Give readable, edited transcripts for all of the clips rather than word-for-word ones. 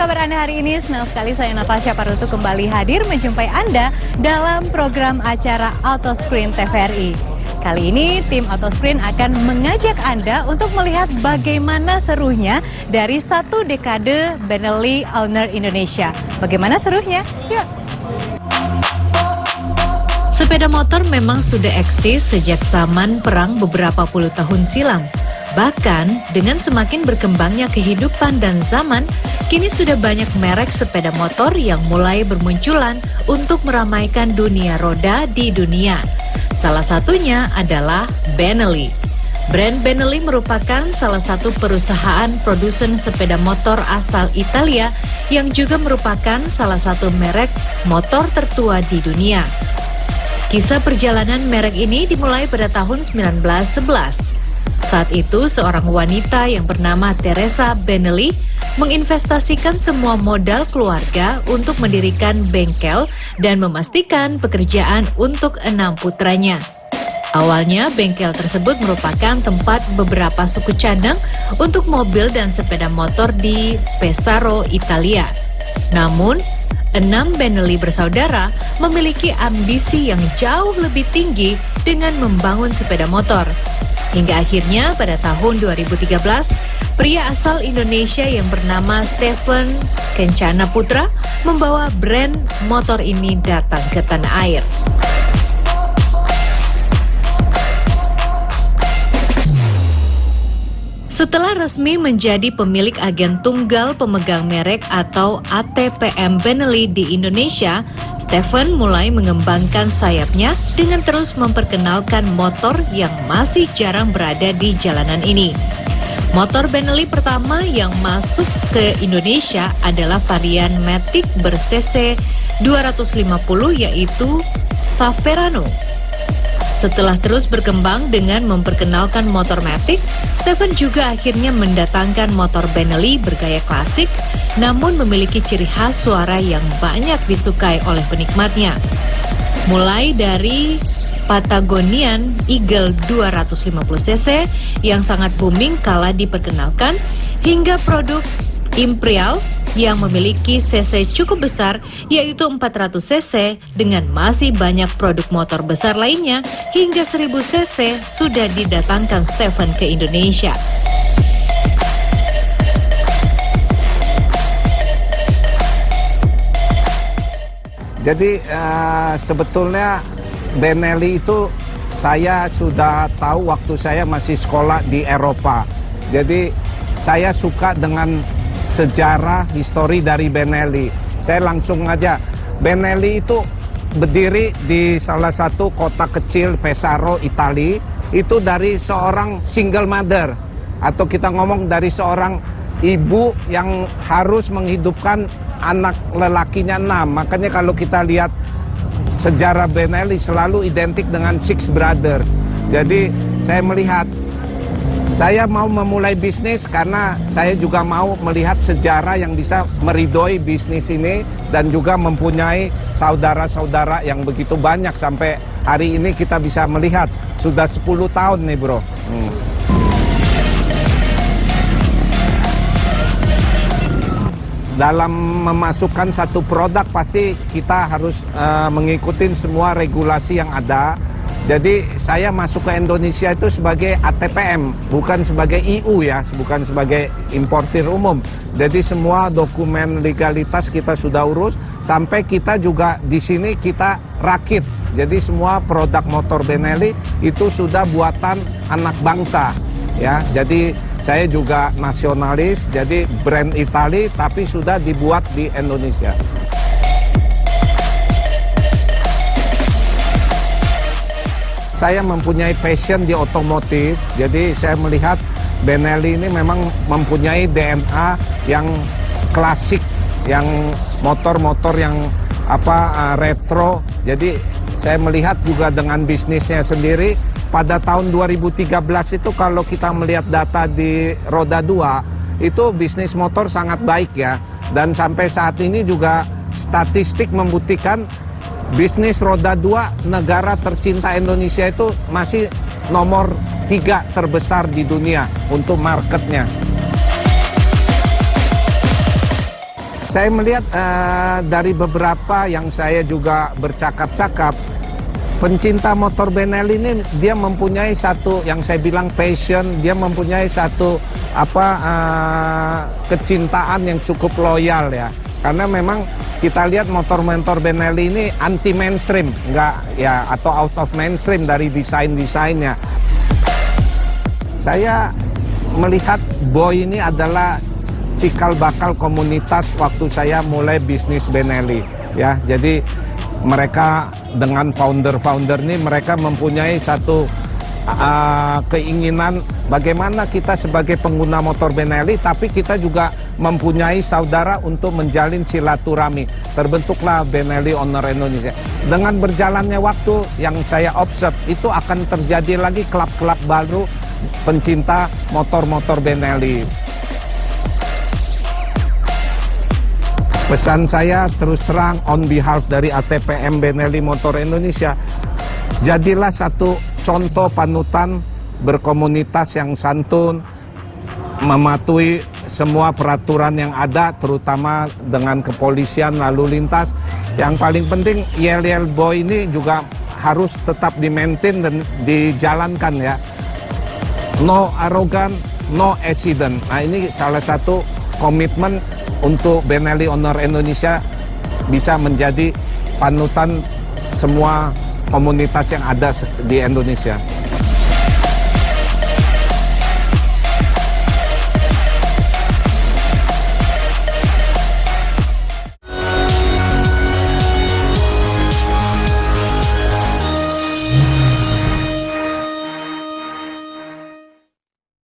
kabar Anda hari ini? Senang sekali saya Natasha Parutu kembali hadir menjumpai Anda dalam program acara Autoscreen TVRI. Kali ini tim Autoscreen akan mengajak Anda untuk melihat bagaimana serunya dari satu dekade Benelli Owner Indonesia. Bagaimana serunya? Yuk! Sepeda motor memang sudah eksis sejak zaman perang beberapa puluh tahun silam. Bahkan, dengan semakin berkembangnya kehidupan dan zaman, kini sudah banyak merek sepeda motor yang mulai bermunculan untuk meramaikan dunia roda di dunia. Salah satunya adalah Benelli. Brand Benelli merupakan salah satu perusahaan produsen sepeda motor asal Italia yang juga merupakan salah satu merek motor tertua di dunia. Kisah perjalanan merek ini dimulai pada tahun 1911. Saat itu, seorang wanita yang bernama Teresa Benelli menginvestasikan semua modal keluarga untuk mendirikan bengkel dan memastikan pekerjaan untuk 6 putranya. Awalnya, bengkel tersebut merupakan tempat beberapa suku cadang untuk mobil dan sepeda motor di Pesaro, Italia. Namun, 6 Benelli bersaudara memiliki ambisi yang jauh lebih tinggi dengan membangun sepeda motor. Hingga akhirnya pada tahun 2013, pria asal Indonesia yang bernama Stephen Kencana Putra membawa brand motor ini datang ke tanah air. Setelah resmi menjadi pemilik agen tunggal pemegang merek atau ATPM Benelli di Indonesia, Stephen mulai mengembangkan sayapnya dengan terus memperkenalkan motor yang masih jarang berada di jalanan ini. Motor Benelli pertama yang masuk ke Indonesia adalah varian Matic ber-cc 250 yaitu Saverano. Setelah terus berkembang dengan memperkenalkan motor Matic, Stephen juga akhirnya mendatangkan motor Benelli bergaya klasik, namun memiliki ciri khas suara yang banyak disukai oleh penikmatnya. Mulai dari Patagonian Eagle 250cc yang sangat booming kala diperkenalkan, hingga produk Imperial yang memiliki cc cukup besar yaitu 400cc dengan masih banyak produk motor besar lainnya hingga 1000cc sudah didatangkan Stephen ke Indonesia. Jadi sebetulnya Benelli itu saya sudah tahu waktu saya masih sekolah di Eropa. Jadi saya suka dengan sejarah histori dari Benelli. Saya langsung aja, Benelli itu berdiri di salah satu kota kecil Pesaro, Italia. Itu dari seorang single mother, atau kita ngomong dari seorang ibu yang harus menghidupkan anak lelakinya 6. Makanya kalau kita lihat sejarah Benelli selalu identik dengan Six Brothers. Jadi saya melihat, saya mau memulai bisnis karena saya juga mau melihat sejarah yang bisa meridoi bisnis ini dan juga mempunyai saudara-saudara yang begitu banyak sampai hari ini kita bisa melihat sudah 10 tahun nih bro. Dalam memasukkan satu produk pasti kita harus mengikuti semua regulasi yang ada. Jadi saya masuk ke Indonesia itu sebagai ATPM, bukan sebagai IU ya, bukan sebagai importir umum. Jadi semua dokumen legalitas kita sudah urus, sampai kita juga di sini kita rakit. Jadi semua produk motor Benelli itu sudah buatan anak bangsa ya. Jadi saya juga nasionalis, jadi brand Italia tapi sudah dibuat di Indonesia. Saya mempunyai passion di otomotif, jadi saya melihat Benelli ini memang mempunyai DNA yang klasik, yang motor-motor yang retro. Jadi saya melihat juga dengan bisnisnya sendiri, pada tahun 2013 itu kalau kita melihat data di roda 2, itu bisnis motor sangat baik ya. Dan sampai saat ini juga statistik membuktikan bisnis roda 2 negara tercinta Indonesia itu masih nomor 3 terbesar di dunia untuk marketnya. Saya melihat dari beberapa yang saya juga bercakap-cakap, pencinta motor Benelli ini dia mempunyai satu yang saya bilang passion, dia mempunyai satu kecintaan yang cukup loyal ya. Karena memang kita lihat motor-motor Benelli ini anti mainstream, enggak ya, atau out of mainstream dari desainnya. Saya melihat Boy ini adalah cikal bakal komunitas waktu saya mulai bisnis Benelli ya. Jadi mereka dengan founder ini mereka mempunyai satu keinginan bagaimana kita sebagai pengguna motor Benelli tapi kita juga mempunyai saudara untuk menjalin silaturahmi. Terbentuklah Benelli Owner Indonesia. Dengan berjalannya waktu yang saya observe itu akan terjadi lagi klub-klub baru pencinta motor-motor Benelli. Pesan saya terus terang on behalf dari ATPM Benelli Motor Indonesia, jadilah satu contoh panutan berkomunitas yang santun, mematuhi semua peraturan yang ada, terutama dengan kepolisian lalu lintas. Yang paling penting yel-yel boy ini juga harus tetap di-maintain dan dijalankan ya. No arrogant, no accident. Nah ini salah satu komitmen untuk Benelli Owner Indonesia bisa menjadi panutan semua komunitas yang ada di Indonesia.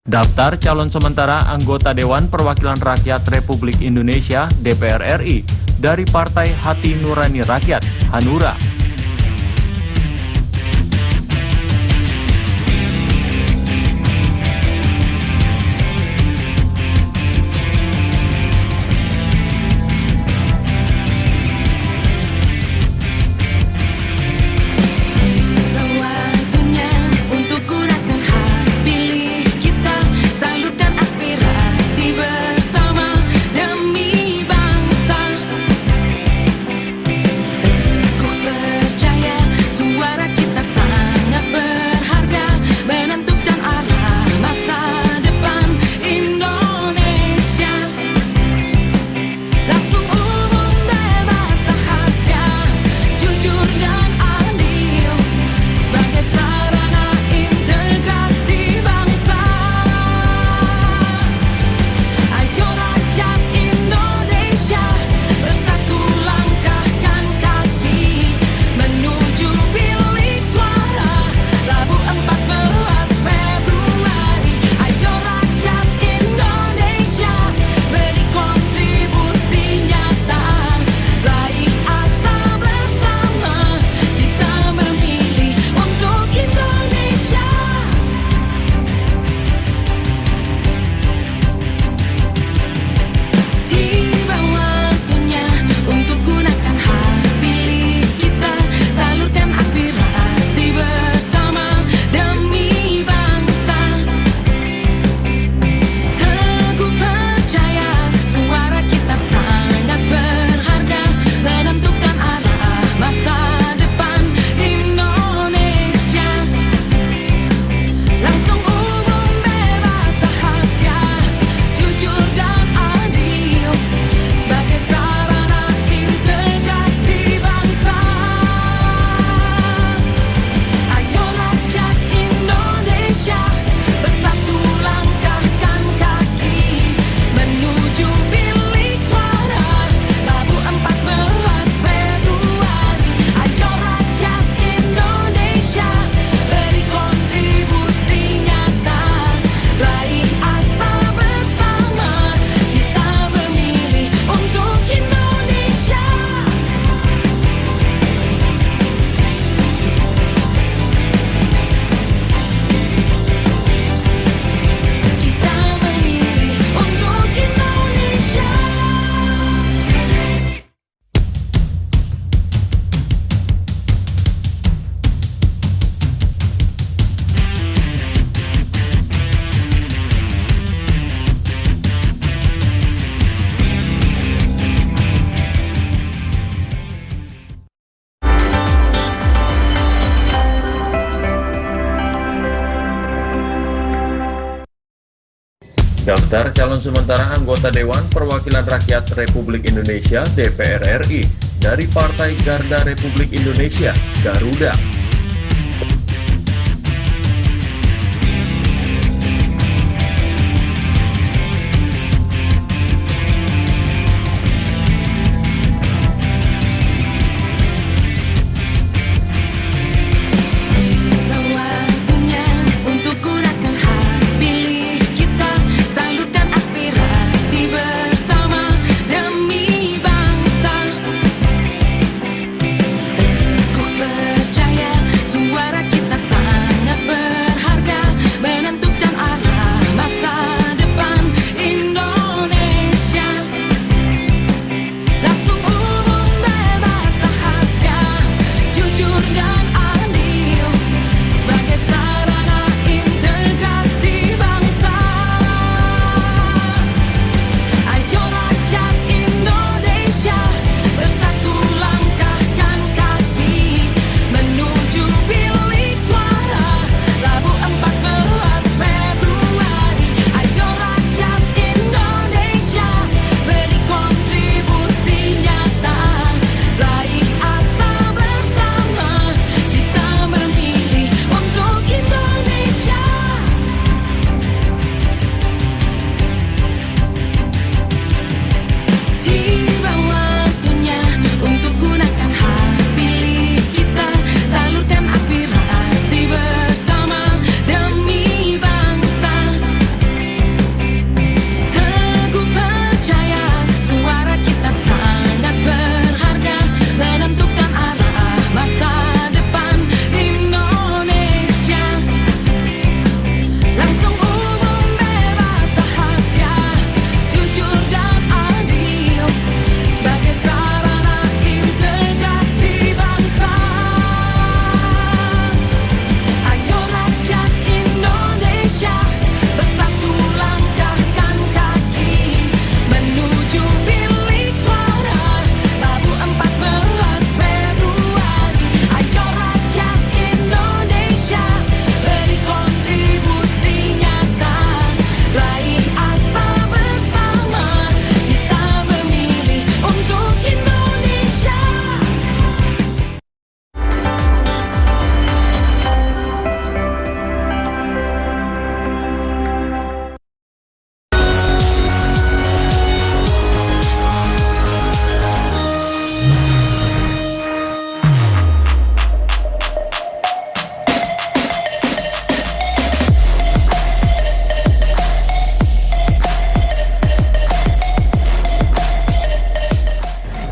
Daftar calon sementara anggota Dewan Perwakilan Rakyat Republik Indonesia (DPR RI) dari Partai Hati Nurani Rakyat (Hanura). Daftar calon sementara anggota Dewan Perwakilan Rakyat Republik Indonesia (DPR RI) dari Partai Garda Republik Indonesia (Garuda).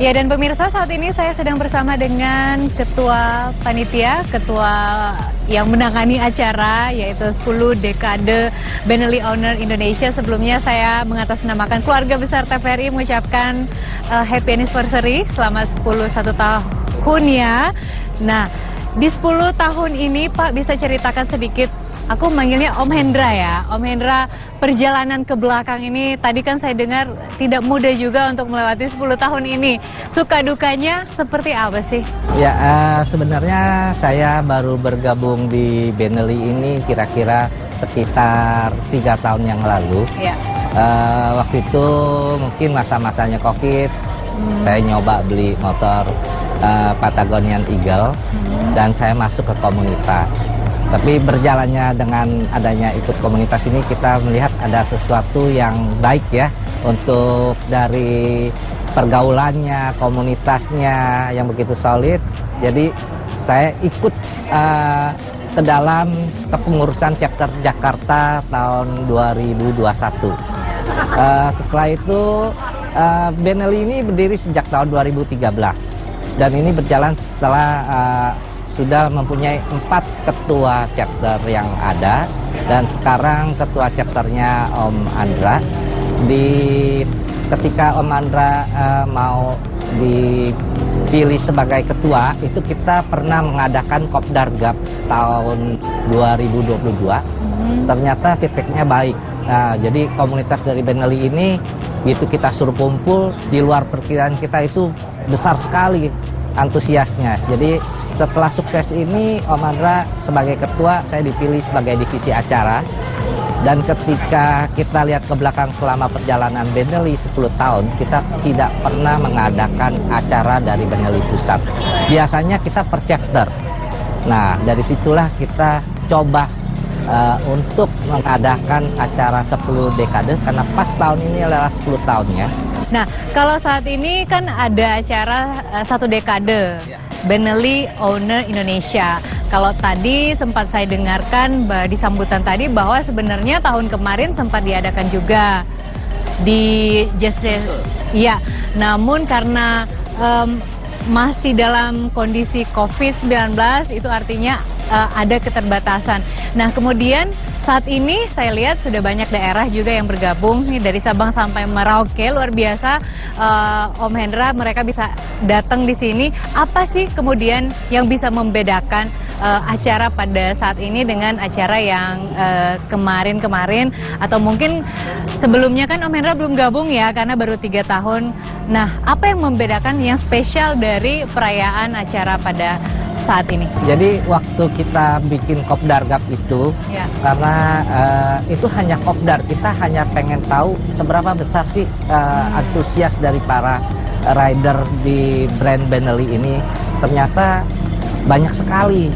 Ya, dan pemirsa, saat ini saya sedang bersama dengan Ketua Panitia, Ketua yang menangani acara, yaitu 10 Dekade Benelli Honor Indonesia. Sebelumnya saya mengatasnamakan keluarga besar TVRI mengucapkan happy anniversary selama 11 tahun ya. Nah, di 10 tahun ini Pak bisa ceritakan sedikit, aku manggilnya Om Hendra ya. Om Hendra, perjalanan ke belakang ini tadi kan saya dengar tidak mudah juga untuk melewati 10 tahun ini. Suka dukanya seperti apa sih? Ya, sebenarnya saya baru bergabung di Benelli ini kira-kira sekitar 3 tahun yang lalu. Ya. Waktu itu mungkin masa-masanya COVID, saya nyoba beli motor Patagonian Eagle dan saya masuk ke komunitas. Tapi berjalannya dengan adanya ikut komunitas ini, kita melihat ada sesuatu yang baik ya, untuk dari pergaulannya, komunitasnya yang begitu solid. Jadi saya ikut ke dalam kepengurusan chapter Jakarta tahun 2021. Setelah itu Benelli ini berdiri sejak tahun 2013 dan ini berjalan setelah sudah mempunyai 4 ketua chapter yang ada, dan sekarang ketua chapternya Om Andra. Ketika Om Andra mau dipilih sebagai ketua, itu kita pernah mengadakan Kopdargab tahun 2022. Ternyata feedbacknya baik. Nah, jadi komunitas dari Benelli ini, gitu kita suruh kumpul, di luar perkiraan kita itu besar sekali antusiasnya. Jadi setelah sukses ini, Om Andra sebagai ketua, saya dipilih sebagai divisi acara. Dan ketika kita lihat ke belakang selama perjalanan Benelli 10 tahun, kita tidak pernah mengadakan acara dari Benelli Pusat. Biasanya kita per chapter. Nah, dari situlah kita coba untuk mengadakan acara 10 dekade, karena pas tahun ini adalah 10 tahunnya. Nah, kalau saat ini kan ada acara 1 dekade Benelli Owner Indonesia. Kalau tadi sempat saya dengarkan di sambutan tadi bahwa sebenarnya tahun kemarin sempat diadakan juga di JC. Iya, namun karena masih dalam kondisi COVID-19, itu artinya ada keterbatasan. Nah, kemudian saat ini saya lihat sudah banyak daerah juga yang bergabung nih, dari Sabang sampai Merauke. Luar biasa, Om Hendra, mereka bisa datang di sini. Apa sih kemudian yang bisa membedakan acara pada saat ini dengan acara yang kemarin-kemarin, atau mungkin sebelumnya? Kan Om Hendra belum gabung ya, karena baru 3 tahun. Nah, apa yang membedakan, yang spesial dari perayaan acara pada saat ini? Jadi waktu kita bikin Kopdar Gap itu, Ya. karena itu hanya Kopdar, kita hanya pengen tahu seberapa besar sih antusias dari para rider di brand Benelli ini. Ternyata banyak sekali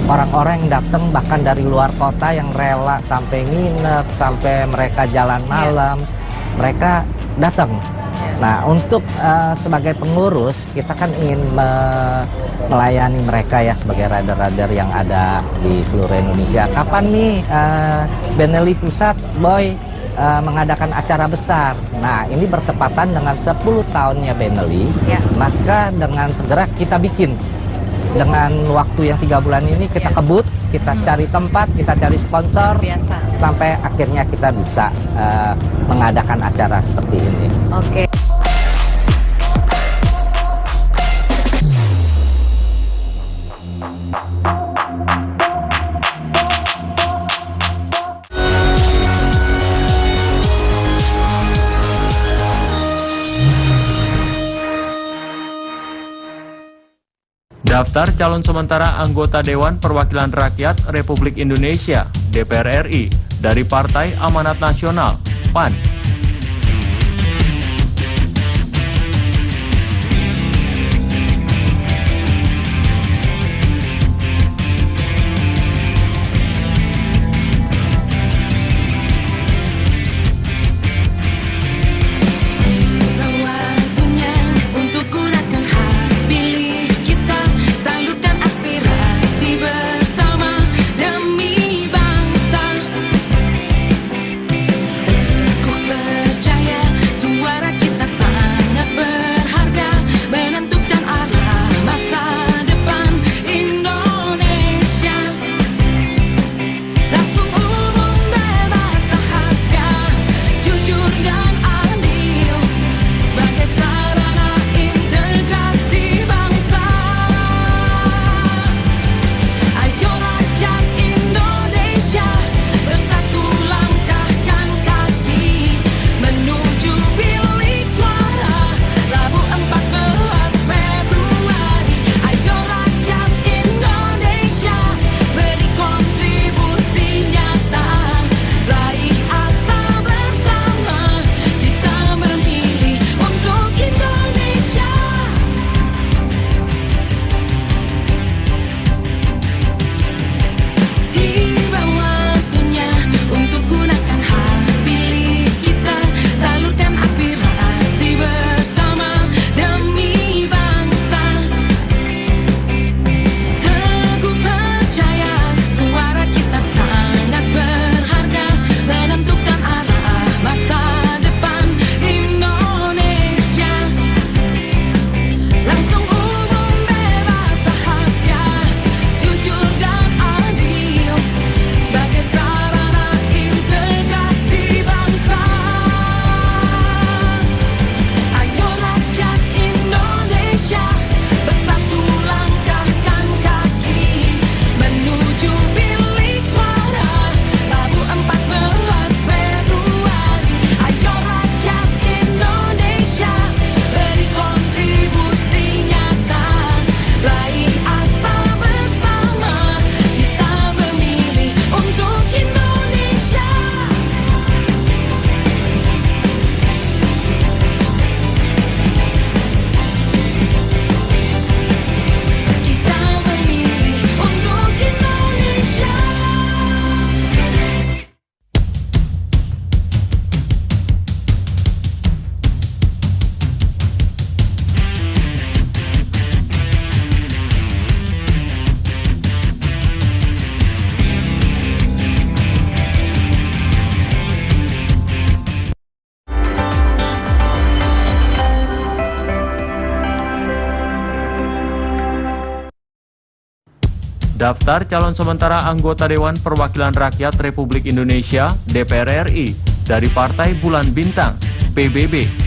orang-orang yang datang bahkan dari luar kota yang rela sampai nginep, sampai mereka jalan malam, mereka datang. Nah, untuk sebagai pengurus, kita kan ingin melayani mereka ya, sebagai rider-rider yang ada di seluruh Indonesia. Kapan nih Benelli Pusat, Boy, mengadakan acara besar? Nah, ini bertepatan dengan 10 tahunnya Benelli, maka dengan segera kita bikin. Dengan waktu yang 3 bulan ini kita kebut, kita cari tempat, kita cari sponsor, sampai akhirnya kita bisa mengadakan acara seperti ini. Oke. Daftar calon sementara anggota Dewan Perwakilan Rakyat Republik Indonesia (DPR RI) dari Partai Amanat Nasional (PAN). Daftar calon sementara anggota Dewan Perwakilan Rakyat Republik Indonesia (DPR RI) dari Partai Bulan Bintang (PBB).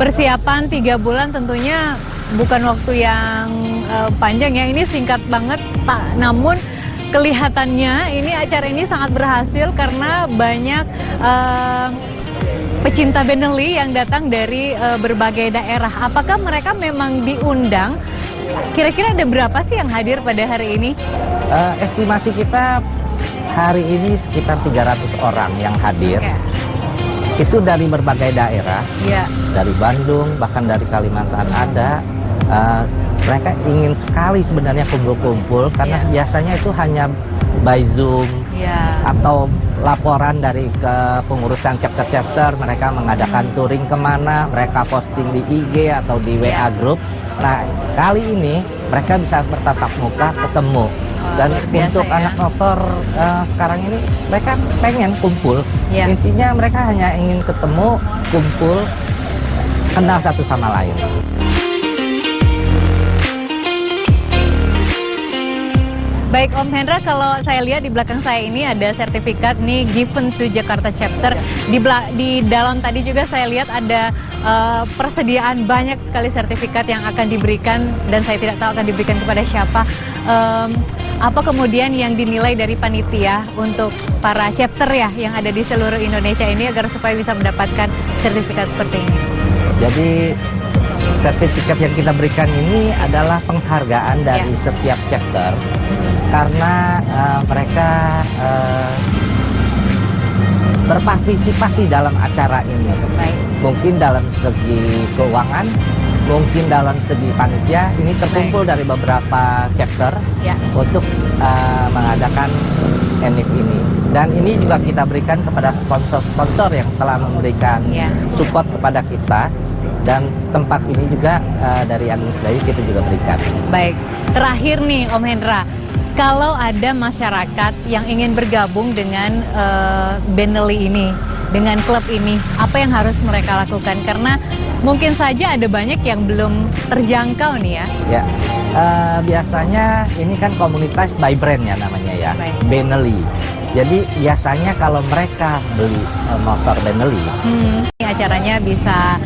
Persiapan 3 bulan tentunya bukan waktu yang panjang ya, ini singkat banget Pak. Namun kelihatannya ini acara ini sangat berhasil karena banyak pecinta Benelli yang datang dari berbagai daerah. Apakah mereka memang diundang? Kira-kira ada berapa sih yang hadir pada hari ini? Estimasi kita hari ini sekitar 300 orang yang hadir. Okay. Itu dari berbagai daerah, yeah. Dari Bandung, bahkan dari Kalimantan ada. Mereka ingin sekali sebenarnya kumpul-kumpul karena biasanya itu hanya by Zoom atau laporan dari kepengurusan chapter-chapter. Mereka mengadakan touring kemana, mereka posting di IG atau di WA group. Nah, kali ini mereka bisa bertatap muka, ketemu. Dan untuk anak motor sekarang ini mereka pengen kumpul. Intinya mereka hanya ingin ketemu, kumpul, kenal satu sama lain. Baik Om Hendra, kalau saya lihat di belakang saya ini ada sertifikat nih given to Jakarta Chapter. Di dalam tadi juga saya lihat ada persediaan banyak sekali sertifikat yang akan diberikan dan saya tidak tahu akan diberikan kepada siapa. Apa kemudian yang dinilai dari panitia untuk para chapter ya yang ada di seluruh Indonesia ini agar supaya bisa mendapatkan sertifikat seperti ini? Jadi sertifikat yang kita berikan ini adalah penghargaan dari setiap chapter karena mereka berpartisipasi dalam acara ini. Baik. Mungkin dalam segi keuangan, mungkin dalam segi panitia, ini terkumpul dari beberapa chapter Ya. untuk mengadakan NIF ini. Dan ini juga kita berikan kepada sponsor-sponsor yang telah memberikan Ya. support kepada kita. Dan tempat ini juga dari Agung Sedayu kita juga berikan. Baik, terakhir nih Om Hendra, kalau ada masyarakat yang ingin bergabung dengan Benelli ini, dengan klub ini, apa yang harus mereka lakukan? Karena mungkin saja ada banyak yang belum terjangkau nih ya. Ya, biasanya ini kan komunitas by brand ya namanya ya, Baik. Benelli. Jadi biasanya kalau mereka beli motor Benelli, Ini acaranya bisa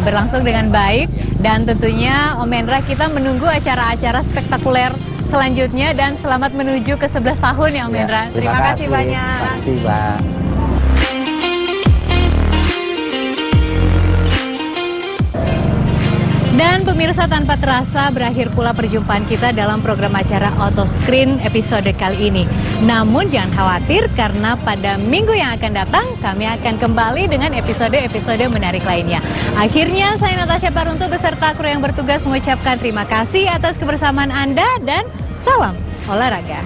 berlangsung dengan baik dan tentunya Om Hendra kita menunggu acara-acara spektakuler selanjutnya dan selamat menuju ke 11 tahun ya Om ya, Hendra. Terima kasih banyak. Terima kasih, Mbak. Dan pemirsa, tanpa terasa berakhir pula perjumpaan kita dalam program acara Auto Screen episode kali ini. Namun jangan khawatir karena pada minggu yang akan datang kami akan kembali dengan episode-episode menarik lainnya. Akhirnya saya Natasha Paruntu beserta kru yang bertugas mengucapkan terima kasih atas kebersamaan Anda dan salam olahraga.